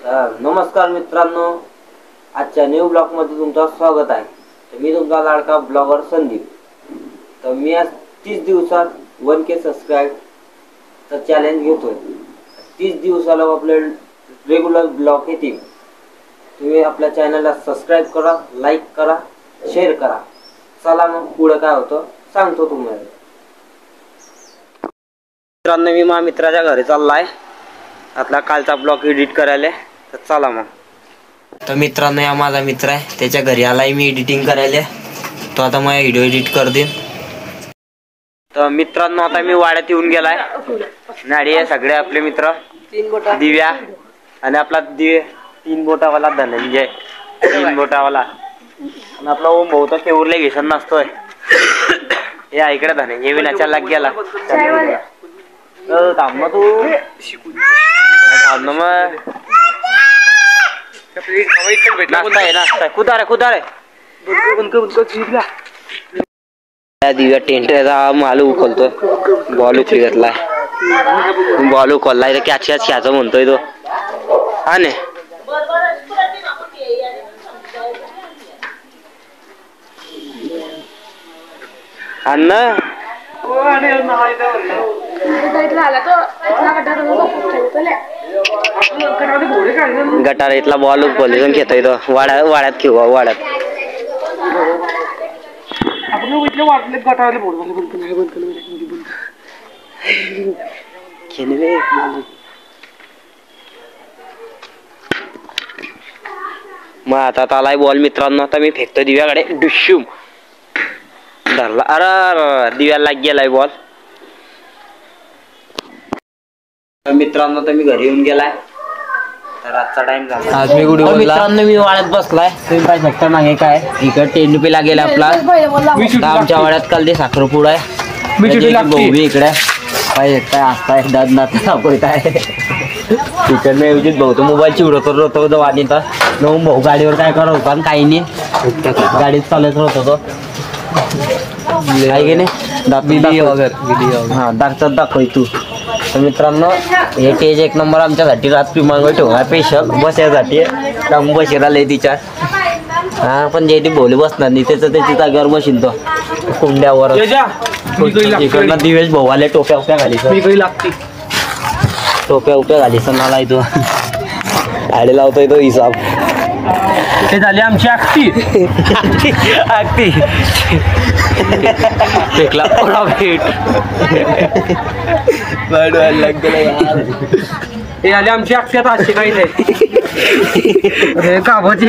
नमस्कार मित्रांनो, आजच्या न्यू ब्लॉग मध्ये तुमचं स्वागत आहे। तर मी तुमचा लाडका ब्लॉगर संदीप। तर मी आज 30 दिवसात 1K सबस्क्राइब चा चॅलेंज घेतोय। 30 दिवसाला आपले रेग्युलर ब्लॉग येतील। तुम्ही आपल्या चॅनलला सबस्क्राइब करा, लाईक करा, शेअर करा। चला मग पुढे काय होतं सांगतो तुम्हाला। मित्रांनो, मी माझ्या मित्राच्या घरी चाललाय आपला कालचा ब्लॉग एडिट करायला। तर चला मग। तर मित्रांनो, हा माझा मित्र आहे, त्याच्या घरी आलाय मी एडिटिंग करायला। तो आता माझा व्हिडिओ एडिट कर देईन। तर मित्रांनो, आता मी वाड्यात येऊन गेलाय। नाडी आहे सगळे आपले मित्र, दिव्या आणि आपला 3 बोटावाला धनंजय, 3 बोटावाला आणि आपला ओम भाऊ तर केवरले घेशन नसतोय। हे इकडे धनंजय विनाच्या लाग गेला। थांब ना तू, थांब ना मग। नाश्ता आहे कुदार आहे दिव्या टेंटचा माल उकलतोय। बॉल उकली घेतलाय, बॉल उकललाय तर कॅच ख्याचं म्हणतोय तो। हा ने अण्णा गटार इथला बॉल उकलून घेतोय तो। वाड्यात खेळू वाड्यात। मग आता आलाय बॉल मित्रांनो। आता मी फेकतोय दिव्याकडे, डुशूम धरला। अरे दिव्याला लाग गेलाय बॉल। मित्रांनो, तर मी घरी येऊन गेलाय। तर आजचा टाइम झाला। आज मी मित्रांनो मी वाड्यात बसलाय। तुम्ही पाय शकता मागे काय इकडे टेंडुपीला गेला आपला। आमच्या वाड्यात काल ते साखरपुडा आहे। भाऊ इकडे पाय काय असताय दादनाथ सापडताय। तिकडनं ऐवजी भाऊ तो मोबाईल चिवडत होतो वाणीचा। नऊ भाऊ गाडीवर काय करत होता आणि काही नाही, गाडीत चालत होत होतो। काय नाही दाखतात दाखव तू। तर मित्रांनो, हे टेज एक नंबर आमच्यासाठी रात्री मागं ठेवणार स्पेशल बसायसाठी। काम बसेल आले तिच्या हा, पण जे ती भोवली बसणार नाही त्याचं त्याची जागेवर बसीन तो कुंड्यावर। इकडनं दिवेश भाऊ आले टोप्या उप्या घाली लागते, टोप्या उप्या घाली सण आलाय तो। आडे लावतोय तो हिसाब। ते झाली आमची आखती फेकला थोडा भेट हे आले आमची आखती। आता अशी काही नाही कामाची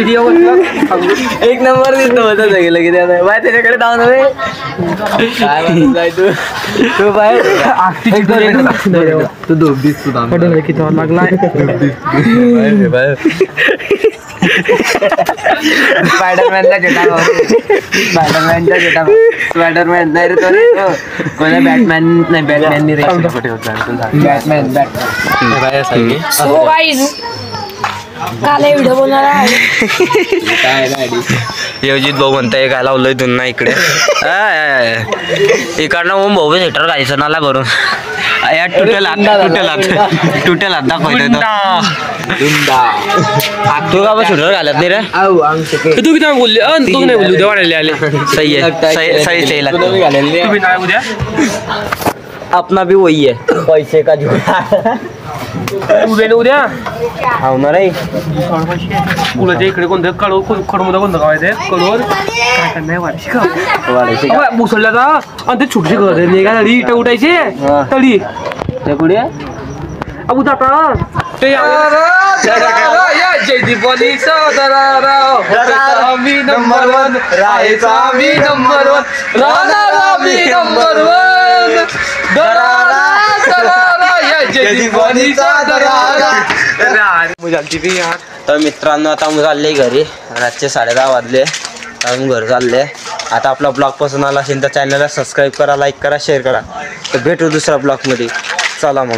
एक नंबर दिसतो होता गेलं की बाय त्याच्याकडे धावून काय जाय तू बाय आखती तू धूप दिसतो किती लागलाय। स्पायडरमॅनचा जेटा स्पायडरमॅन नाही रे तो। कोणा बॅटमॅन नाही, बॅटमॅन बॅटमॅन व्हिडिओ बोलणार योजित भाऊ म्हणताय काय लावलंय तुला इकडे। इकडनं ओम भाऊ थिएटर घालायचं नाला भरून या तुटेल हात दाखवतोय तू का शूटर घालत नाही रे। तू किती बोलली तू नाही बोलली उद्या वाढले आले सही है सही उद्या अपना भी वही है पैसे का झूठा उद्या होणार आहे। उलट इकडे कोणतं कडमध्ये कोणतं गाव आहे ते कडवर काय करणार वाढायची मुसळल्याचा आणि ते छोटी घर नाही का तळी इटा उठायचे तळी ते पुढे अबू दाता ते जयदीपवाली आम्ही नंबर 1 राहायचा आम्ही नंबर 1 राहणार आम्ही नंबर 1 तर मित्रांनो, आता मी चालले घरी। रातचे 10:30 वाजले। आम्ही घर चालले। आता आपला ब्लॉग पसंत आला असेल तर चॅनलला सबस्क्राईब करा, लाईक करा, शेअर करा। तर भेटू दुसऱ्या ब्लॉग मध्ये। चला मग।